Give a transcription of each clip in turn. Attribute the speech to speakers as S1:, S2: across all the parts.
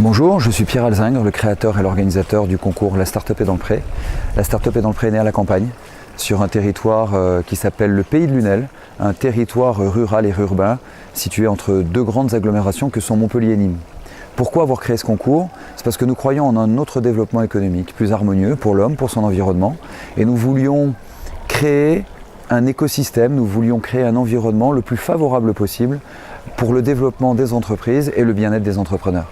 S1: Bonjour, je suis Pierre Alzingre, le créateur et l'organisateur du concours La Start-up est dans le Pré. La Start-up est dans le Pré est née à la campagne, sur un territoire qui s'appelle le Pays de Lunel, un territoire rural et urbain situé entre deux grandes agglomérations que sont Montpellier et Nîmes. Pourquoi avoir créé ce concours? C'est parce que nous croyons en un autre développement économique, plus harmonieux pour l'homme, pour son environnement, et nous voulions créer un écosystème, nous voulions créer un environnement le plus favorable possible pour le développement des entreprises et le bien-être des entrepreneurs.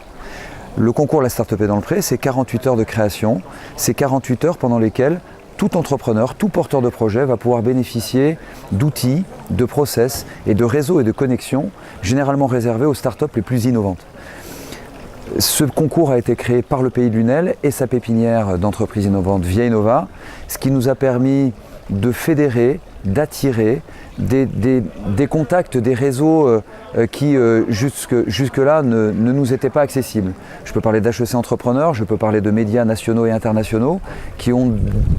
S1: Le concours La Start-up est dans le Pré, c'est 48 heures de création, c'est 48 heures pendant lesquelles tout entrepreneur, tout porteur de projet va pouvoir bénéficier d'outils, de process et de réseaux et de connexions généralement réservés aux start-up les plus innovantes. Ce concours a été créé par le Pays de Lunel et sa pépinière d'entreprises innovantes Via Innova, ce qui nous a permis de fédérer, d'attirer des contacts, des réseaux qui jusque-là ne nous étaient pas accessibles. Je peux parler d'HEC Entrepreneurs, je peux parler de médias nationaux et internationaux qui ont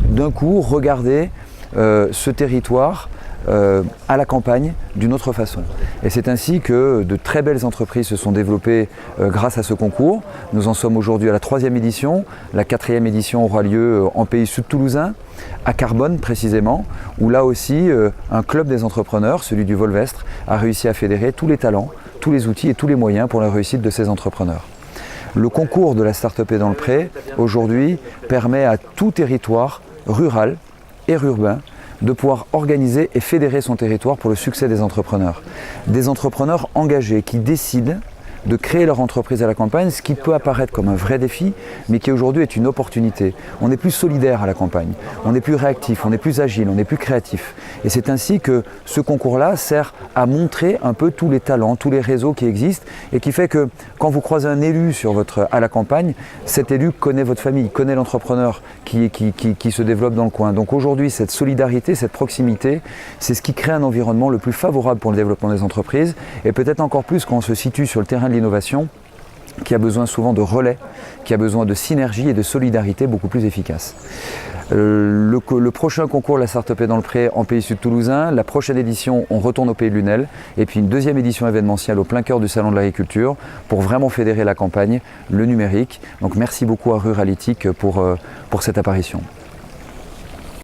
S1: d'un coup regardé ce territoire à la campagne d'une autre façon. Et c'est ainsi que de très belles entreprises se sont développées grâce à ce concours. Nous en sommes aujourd'hui à la 3e édition. La 4e édition aura lieu en Pays Sud-Toulousain, à Carbone précisément, où là aussi un club des entrepreneurs, celui du Volvestre, a réussi à fédérer tous les talents, tous les outils et tous les moyens pour la réussite de ces entrepreneurs. Le concours de la Start-up est dans le Pré, aujourd'hui, permet à tout territoire rural et urbain de pouvoir organiser et fédérer son territoire pour le succès des entrepreneurs. Des entrepreneurs engagés qui décident de créer leur entreprise à la campagne, ce qui peut apparaître comme un vrai défi, mais qui aujourd'hui est une opportunité. On est plus solidaire à la campagne, on est plus réactif, on est plus agile, on est plus créatif. Et c'est ainsi que ce concours-là sert à montrer un peu tous les talents, tous les réseaux qui existent, et qui fait que quand vous croisez un élu à la campagne, cet élu connaît votre famille, connaît l'entrepreneur qui se développe dans le coin. Donc aujourd'hui, cette solidarité, cette proximité, c'est ce qui crée un environnement le plus favorable pour le développement des entreprises, et peut-être encore plus quand on se situe sur le terrain de l'innovation, qui a besoin souvent de relais, qui a besoin de synergie et de solidarité beaucoup plus efficace. Le prochain concours La Start-up est dans le Pré en Pays Sud-Toulousain, la prochaine édition on retourne au Pays de Lunel, et puis une 2e édition événementielle au plein cœur du Salon de l'Agriculture pour vraiment fédérer la campagne, le numérique. Donc merci beaucoup à Ruralytic pour cette apparition.